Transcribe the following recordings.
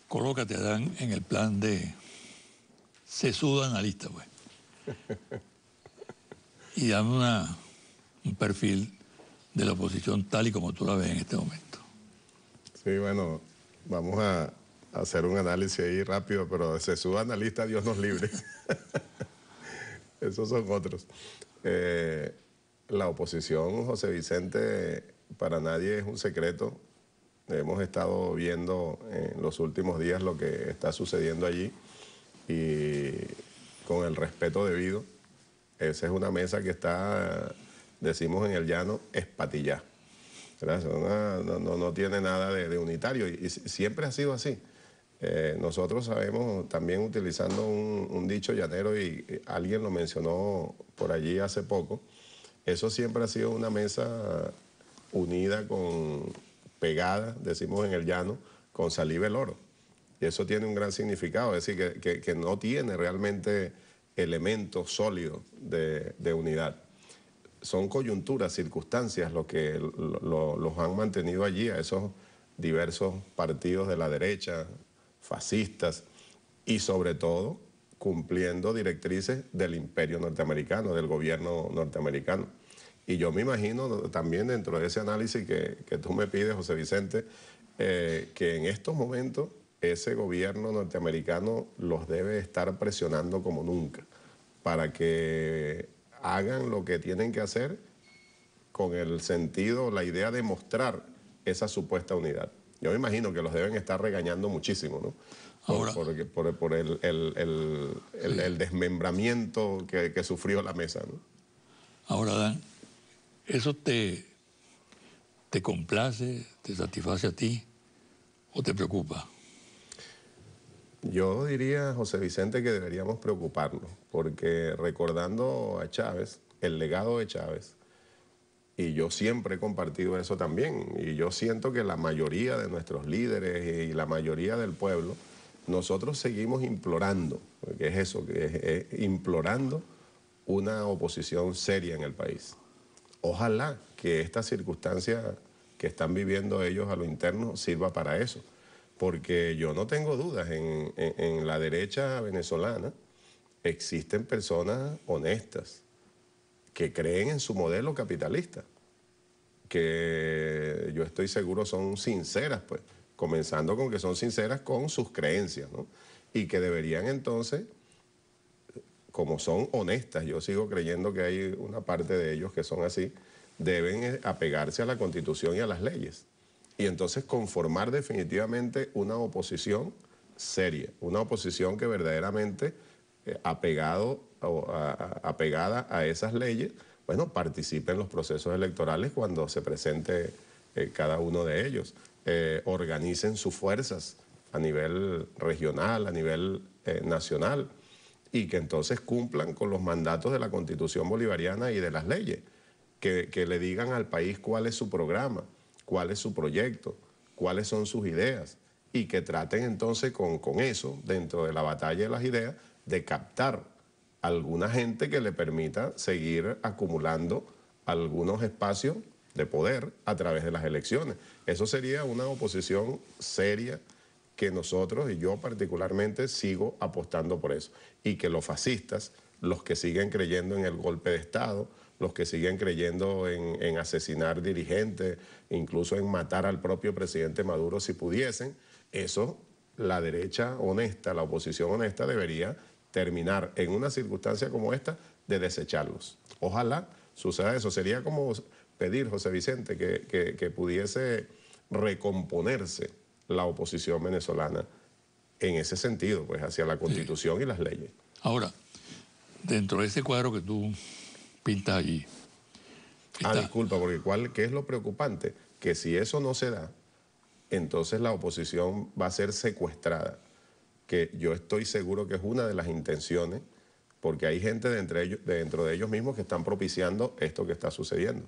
colócate, Adán, en el plan de sesudo analista, pues. Y dame un perfil de la oposición tal y como tú la ves en este momento. Sí, bueno, vamos a hacer un análisis ahí rápido, pero de sesudo analista, Dios nos libre. Esos son otros. La oposición, José Vicente, para nadie es un secreto. Hemos estado viendo en los últimos días lo que está sucediendo allí y con el respeto debido, esa es una mesa que está, decimos en el llano, espatillada. No tiene nada de unitario y siempre ha sido así. Nosotros sabemos, también utilizando un dicho llanero, y alguien lo mencionó por allí hace poco, eso siempre ha sido una mesa unida, pegada, decimos en el llano, con saliva el oro. Y eso tiene un gran significado, es decir, que no tiene realmente elementos sólidos de unidad. Son coyunturas, circunstancias lo que los han mantenido allí, a esos diversos partidos de la derecha, fascistas, y sobre todo cumpliendo directrices del imperio norteamericano, del gobierno norteamericano. Y yo me imagino también dentro de ese análisis que tú me pides, José Vicente, que en estos momentos ese gobierno norteamericano los debe estar presionando como nunca para que hagan lo que tienen que hacer con el sentido, la idea de mostrar esa supuesta unidad. Yo me imagino que los deben estar regañando muchísimo, ¿no? Por el desmembramiento que sufrió la mesa, ¿no? Ahora, Dan, ¿eso te complace, te satisface a ti o te preocupa? Yo diría, José Vicente, que deberíamos preocuparnos, porque recordando a Chávez, el legado de Chávez, y yo siempre he compartido eso también, y yo siento que la mayoría de nuestros líderes y la mayoría del pueblo, nosotros seguimos implorando, porque es eso, que es implorando una oposición seria en el país. Ojalá que esta circunstancia que están viviendo ellos a lo interno sirva para eso, porque yo no tengo dudas, en la derecha venezolana existen personas honestas, que creen en su modelo capitalista, que yo estoy seguro son sinceras, pues, comenzando con que son sinceras con sus creencias, ¿no? Y que deberían entonces, como son honestas, yo sigo creyendo que hay una parte de ellos que son así, deben apegarse a la Constitución y a las leyes. Y entonces conformar definitivamente una oposición seria, una oposición que verdaderamente apegada a esas leyes, bueno, participe en los procesos electorales cuando se presente cada uno de ellos. Organicen sus fuerzas a nivel regional, a nivel nacional, y que entonces cumplan con los mandatos de la Constitución bolivariana y de las leyes, que le digan al país cuál es su programa, cuál es su proyecto, cuáles son sus ideas, y que traten entonces con eso, dentro de la batalla de las ideas, de captar alguna gente que le permita seguir acumulando algunos espacios de poder a través de las elecciones. Eso sería una oposición seria, que nosotros, y yo particularmente, sigo apostando por eso. Y que los fascistas, los que siguen creyendo en el golpe de Estado, los que siguen creyendo en asesinar dirigentes, incluso en matar al propio presidente Maduro si pudiesen, eso, la derecha honesta, la oposición honesta, debería terminar en una circunstancia como esta de desecharlos. Ojalá suceda eso. Sería como pedir, José Vicente, que pudiese recomponerse la oposición venezolana en ese sentido, pues hacia la Constitución y las leyes. Ahora, dentro de ese cuadro que tú pintas allí... Disculpa, porque ¿qué es lo preocupante? Que si eso no se da, entonces la oposición va a ser secuestrada, que yo estoy seguro que es una de las intenciones, porque hay gente dentro de ellos mismos que están propiciando esto que está sucediendo,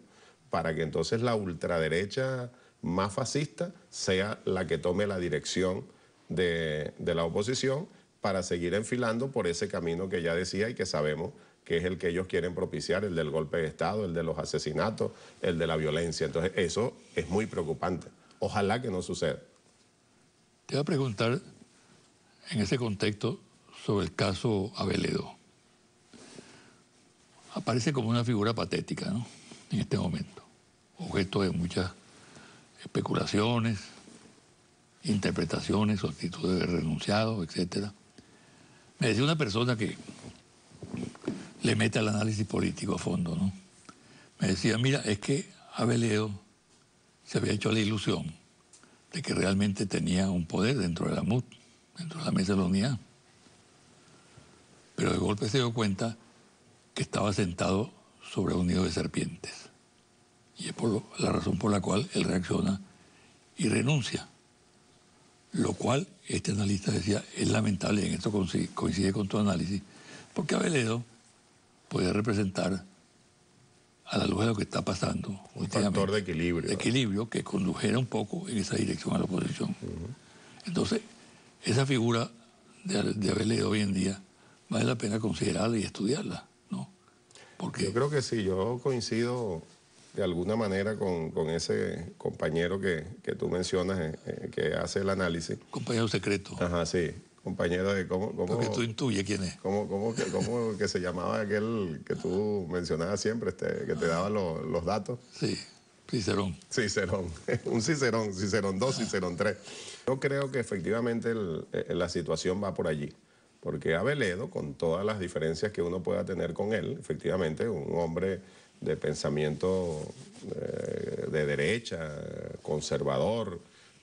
para que entonces la ultraderecha más fascista sea la que tome la dirección de la oposición, para seguir enfilando por ese camino que ya decía y que sabemos que es el que ellos quieren propiciar, el del golpe de Estado, el de los asesinatos, el de la violencia. Entonces eso es muy preocupante. Ojalá que no suceda. Te voy a preguntar en ese contexto sobre el caso Aveledo. Aparece como una figura patética, ¿no? En este momento, objeto de muchas especulaciones, interpretaciones, actitudes de renunciados, etc. Me decía una persona que le mete al análisis político a fondo, ¿no? Me decía, mira, es que Aveledo se había hecho la ilusión de que realmente tenía un poder dentro de la MUD, dentro de la Mesa de la Unidad. Pero de golpe se dio cuenta que estaba sentado sobre un nido de serpientes. Y es la razón por la cual él reacciona y renuncia. Lo cual, este analista decía, es lamentable, y en esto coincide con tu análisis, porque Aveledo puede representar, a la luz de lo que está pasando, un factor de equilibrio. De equilibrio que condujera un poco en esa dirección a la oposición. Entonces, esa figura de Aveledo hoy en día vale la pena considerarla y estudiarla, ¿no? Porque yo creo que sí, yo coincido de alguna manera con ese compañero que tú mencionas, que hace el análisis. Compañero secreto. Ajá, sí. Compañero de cómo porque tú intuyes quién es. ¿Cómo que se llamaba aquel que tú mencionabas siempre, que te daba los datos? Sí, Cicerón. Cicerón, un Cicerón, Cicerón 2, Cicerón 3. Yo creo que efectivamente la situación va por allí, porque Aveledo, con todas las diferencias que uno pueda tener con él, efectivamente, un hombre de pensamiento de derecha, conservador,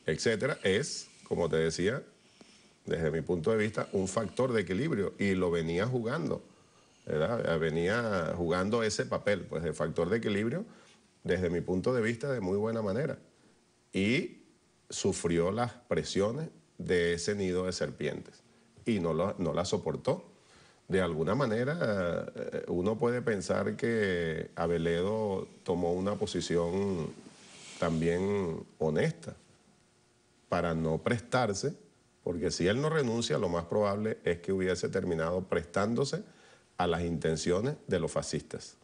etcétera, es, como te decía, desde mi punto de vista, un factor de equilibrio, y lo venía jugando, ¿verdad? Venía jugando ese papel, pues, de factor de equilibrio, desde mi punto de vista, de muy buena manera. Y sufrió las presiones de ese nido de serpientes y no la soportó. De alguna manera, uno puede pensar que Aveledo tomó una posición también honesta para no prestarse, porque si él no renuncia, lo más probable es que hubiese terminado prestándose a las intenciones de los fascistas.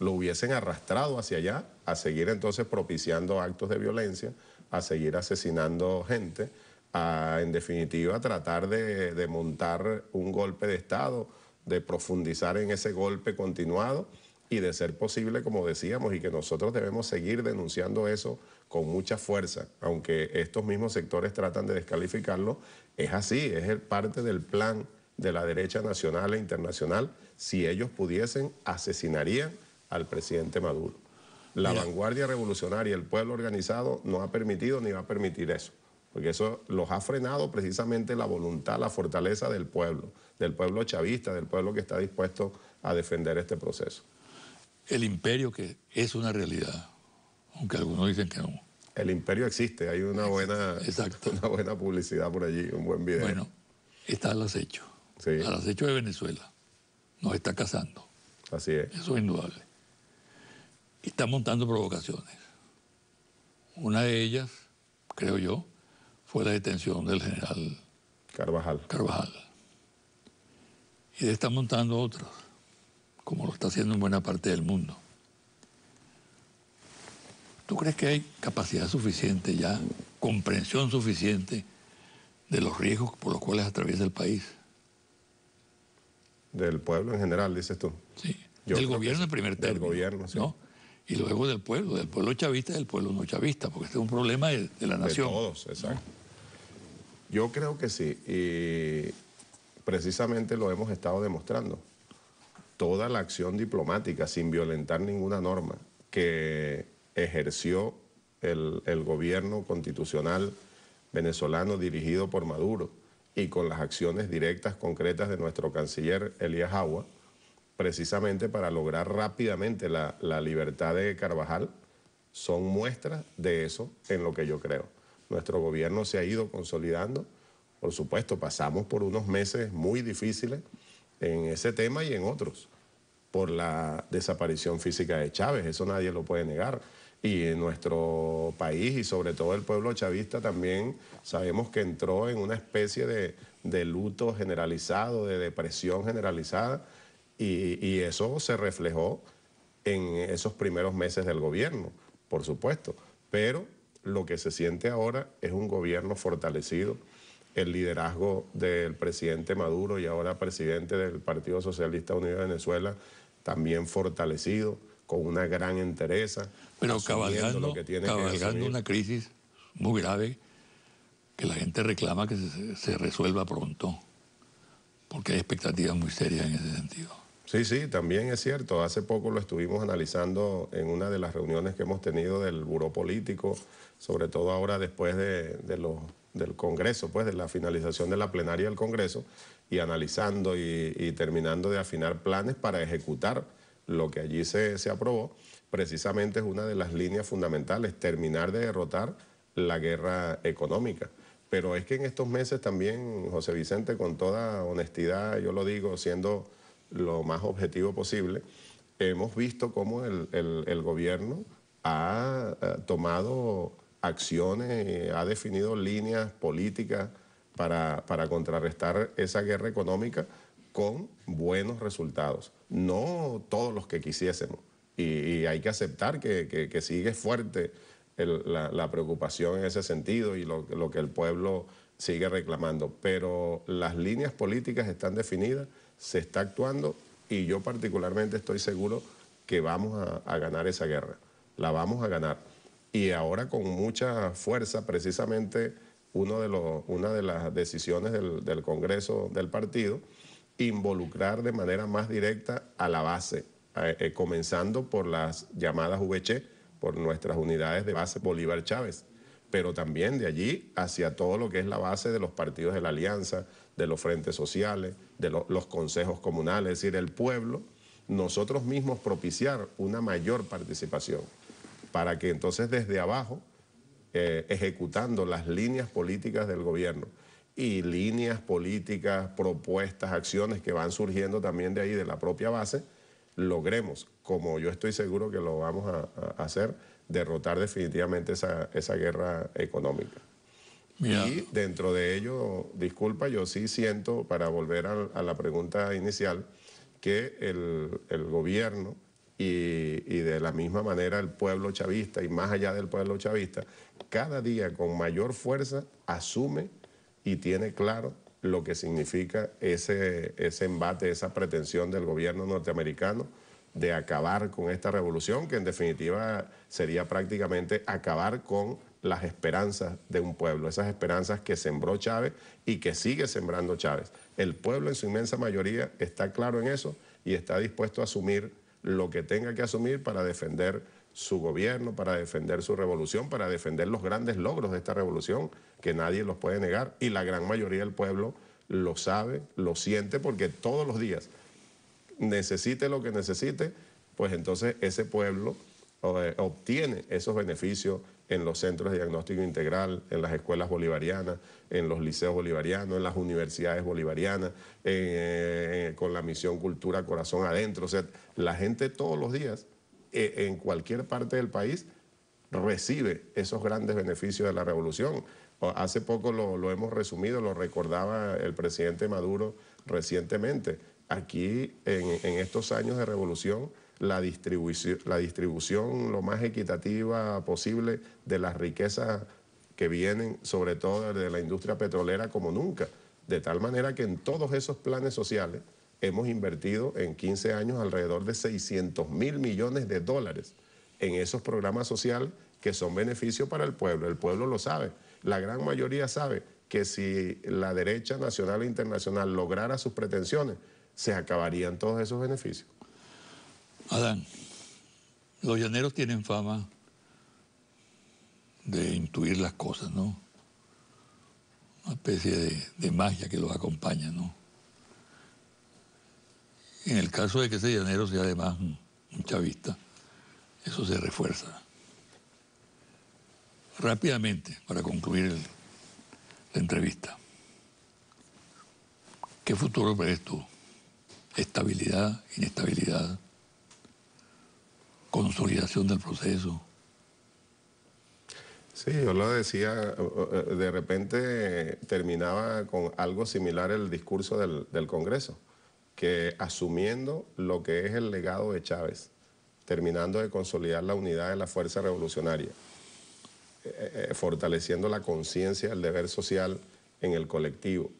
Lo hubiesen arrastrado hacia allá, a seguir entonces propiciando actos de violencia, a seguir asesinando gente, a, en definitiva, tratar de montar un golpe de Estado, de profundizar en ese golpe continuado y, de ser posible, como decíamos, y que nosotros debemos seguir denunciando eso con mucha fuerza, aunque estos mismos sectores tratan de descalificarlo, es así, es parte del plan de la derecha nacional e internacional. Si ellos pudiesen, asesinarían al presidente Maduro. La vanguardia revolucionaria, el pueblo organizado, no ha permitido ni va a permitir eso, porque eso los ha frenado precisamente la voluntad, la fortaleza del pueblo chavista, del pueblo que está dispuesto a defender este proceso. El imperio, que es una realidad, aunque algunos dicen que no. El imperio existe, hay una buena publicidad por allí, un buen video. Bueno, está al acecho. Sí. Al acecho de Venezuela. Nos está cazando. Así es. Eso es indudable. Y está montando provocaciones. Una de ellas, creo yo, fue la detención del general Carvajal. Y de estar montando otras, como lo está haciendo en buena parte del mundo. ¿Tú crees que hay capacidad suficiente ya, comprensión suficiente de los riesgos por los cuales atraviesa el país? Del pueblo en general, dices tú. Sí, del gobierno en primer término. Del gobierno, sí. ¿No? Y luego del pueblo chavista y del pueblo no chavista, porque este es un problema de la nación. De todos, exacto. ¿No? Yo creo que sí, y precisamente lo hemos estado demostrando. Toda la acción diplomática, sin violentar ninguna norma, que ejerció el gobierno constitucional venezolano dirigido por Maduro, y con las acciones directas, concretas de nuestro canciller Elías Agua, precisamente para lograr rápidamente la libertad de Carvajal, son muestras de eso en lo que yo creo. Nuestro gobierno se ha ido consolidando. Por supuesto, pasamos por unos meses muy difíciles en ese tema y en otros, por la desaparición física de Chávez, eso nadie lo puede negar. Y en nuestro país, y sobre todo el pueblo chavista, también sabemos que entró en una especie de luto generalizado, de depresión generalizada, y eso se reflejó en esos primeros meses del gobierno, por supuesto. Pero lo que se siente ahora es un gobierno fortalecido, el liderazgo del presidente Maduro y ahora presidente del Partido Socialista Unido de Venezuela, también fortalecido, con una gran entereza, pero asumiendo lo que tiene que cabalgando asumir. una crisis muy grave que la gente reclama que se resuelva pronto, porque hay expectativas muy serias en ese sentido. Sí, sí, también es cierto. Hace poco lo estuvimos analizando en una de las reuniones que hemos tenido del Buró Político, sobre todo ahora después del Congreso, pues de la finalización de la plenaria del Congreso, y analizando y terminando de afinar planes para ejecutar lo que allí se aprobó. Precisamente es una de las líneas fundamentales, terminar de derrotar la guerra económica. Pero es que en estos meses también, José Vicente, con toda honestidad, yo lo digo, siendo lo más objetivo posible, hemos visto cómo el gobierno ha tomado acciones, ha definido líneas políticas para contrarrestar esa guerra económica con buenos resultados. No todos los que quisiésemos. Y hay que aceptar que sigue fuerte la preocupación en ese sentido y lo que el pueblo sigue reclamando. Pero las líneas políticas están definidas, se está actuando y yo particularmente estoy seguro que vamos a ganar esa guerra. La vamos a ganar. Y ahora con mucha fuerza, precisamente una de las decisiones del Congreso del partido, involucrar de manera más directa a la base, comenzando por las llamadas VC, por nuestras unidades de base Bolívar Chávez, pero también de allí hacia todo lo que es la base de los partidos de la alianza, de los frentes sociales, de los consejos comunales, es decir, el pueblo, nosotros mismos propiciar una mayor participación para que entonces desde abajo, ejecutando las líneas políticas del gobierno y líneas políticas, propuestas, acciones que van surgiendo también de ahí, de la propia base, logremos, como yo estoy seguro que lo vamos a hacer, derrotar definitivamente esa guerra económica. Mira. Y dentro de ello, disculpa, yo sí siento, para volver a la pregunta inicial, que el gobierno y de la misma manera el pueblo chavista y más allá del pueblo chavista, cada día con mayor fuerza asume y tiene claro lo que significa ese embate, esa pretensión del gobierno norteamericano de acabar con esta revolución, que en definitiva sería prácticamente acabar con las esperanzas de un pueblo, esas esperanzas que sembró Chávez y que sigue sembrando Chávez. El pueblo en su inmensa mayoría está claro en eso y está dispuesto a asumir lo que tenga que asumir para defender su gobierno, para defender su revolución, para defender los grandes logros de esta revolución, que nadie los puede negar, y la gran mayoría del pueblo lo sabe, lo siente, porque todos los días, necesite lo que necesite, pues entonces ese pueblo obtiene esos beneficios en los centros de diagnóstico integral, en las escuelas bolivarianas, en los liceos bolivarianos, en las universidades bolivarianas, con la misión Cultura Corazón Adentro. O sea, la gente todos los días, en cualquier parte del país, recibe esos grandes beneficios de la revolución. Hace poco lo hemos resumido, lo recordaba el presidente Maduro recientemente. Aquí, en estos años de revolución, la distribución lo más equitativa posible de las riquezas que vienen, sobre todo de la industria petrolera, como nunca. De tal manera que en todos esos planes sociales hemos invertido en 15 años alrededor de 600 mil millones de dólares en esos programas sociales que son beneficio para el pueblo. El pueblo lo sabe. La gran mayoría sabe que si la derecha nacional e internacional lograra sus pretensiones, se acabarían todos esos beneficios. Adán, los llaneros tienen fama de intuir las cosas, ¿no? Una especie de magia que los acompaña, ¿no? En el caso de que ese llanero sea además un chavista, eso se refuerza. Rápidamente, para concluir la entrevista, ¿qué futuro ves tú? ¿Estabilidad, inestabilidad, consolidación del proceso? Sí, yo lo decía, de repente terminaba con algo similar el discurso del Congreso, que asumiendo lo que es el legado de Chávez, terminando de consolidar la unidad de la fuerza revolucionaria, fortaleciendo la conciencia, el deber social en el colectivo,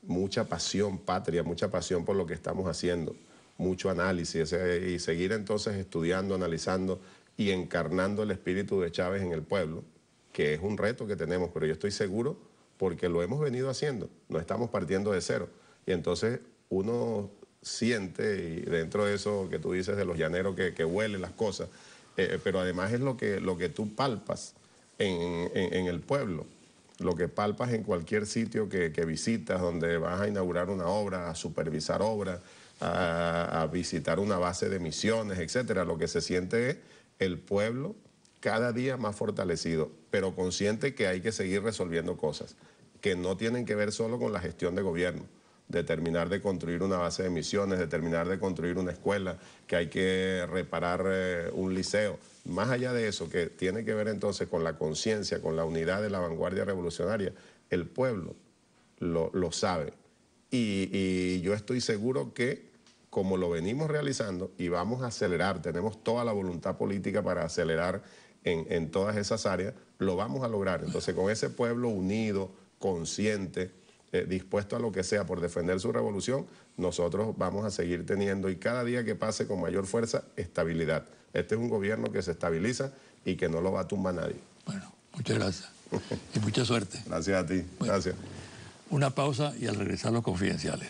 mucha pasión patria, mucha pasión por lo que estamos haciendo, mucho análisis y seguir entonces estudiando, analizando y encarnando el espíritu de Chávez en el pueblo, que es un reto que tenemos, pero yo estoy seguro porque lo hemos venido haciendo, no estamos partiendo de cero. Y entonces uno siente, y dentro de eso que tú dices de los llaneros que huelen las cosas, pero además es lo que tú palpas en el pueblo, lo que palpas en cualquier sitio que visitas, donde vas a inaugurar una obra, a supervisar obras, a visitar una base de misiones, etcétera. Lo que se siente es el pueblo cada día más fortalecido, pero consciente que hay que seguir resolviendo cosas que no tienen que ver solo con la gestión de gobierno, de terminar de construir una base de misiones, de terminar de construir una escuela, que hay que reparar un liceo. Más allá de eso, que tiene que ver entonces con la conciencia, con la unidad de la vanguardia revolucionaria, el pueblo lo sabe. Y yo estoy seguro que, como lo venimos realizando y vamos a acelerar, tenemos toda la voluntad política para acelerar en todas esas áreas, lo vamos a lograr. Entonces, con ese pueblo unido, consciente, dispuesto a lo que sea por defender su revolución, nosotros vamos a seguir teniendo, y cada día que pase con mayor fuerza, estabilidad. Este es un gobierno que se estabiliza y que no lo va a tumbar nadie. Bueno, muchas gracias y mucha suerte. Gracias a ti. Bueno, gracias. Una pausa y al regresar los confidenciales.